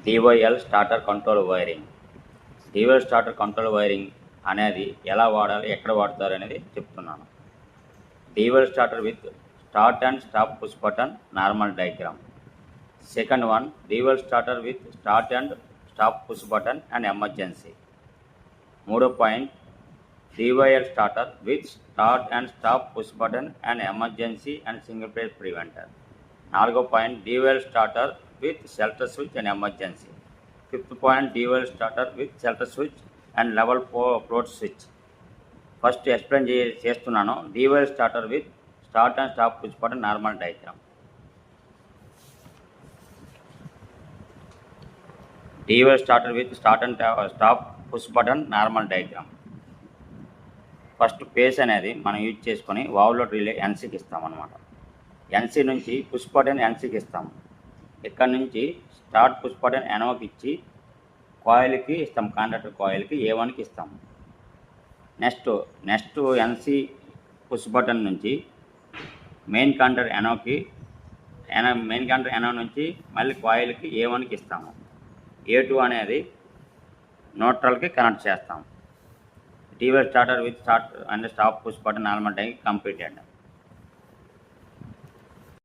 డివైఎల్ starter control wiring. DOL starter control wiring అనేది ఎలా వాడాలి, ఎక్కడ వాడతారు అనేది చెప్తున్నాను. DOL starter with start and stop push button normal diagram. Second one, DOL starter with start and stop push button and emergency. మూడో point, DOL starter with start and stop push button and emergency and single phase preventer. నాలుగో point, DOL starter with selector switch and emergency. Fifth point, DOL starter with selector switch and level float switch. First explain చేస్తున్నాను. DOL starter with start and stop push button normal diagram. DOL starter with start and stop push button normal diagram. First phase అనేది మనం use చేసుకొని overload relay ఎన్సీకి ఇస్తామన్నమాట. NC నుంచి push button ఎన్సీకి ఇస్తాము. ఇక్కడ నుంచి స్టార్ట్ పుష్ బటన్ ఎనోకి ఇచ్చి కాయిల్కి ఇస్తాం, కాంటాక్టర్ కాయిల్కి A1కి ఇస్తాము. నెక్స్ట్ ఎన్సీ పుష్ బటన్ నుంచి మెయిన్ కాంటాక్టర్ ఎనో నుంచి మళ్ళీ కాయిల్కి A1కి ఇస్తాము. A2 అనేది న్యూట్రల్కి కనెక్ట్ చేస్తాము. DOL starter with start and stop push button normal diagram completed.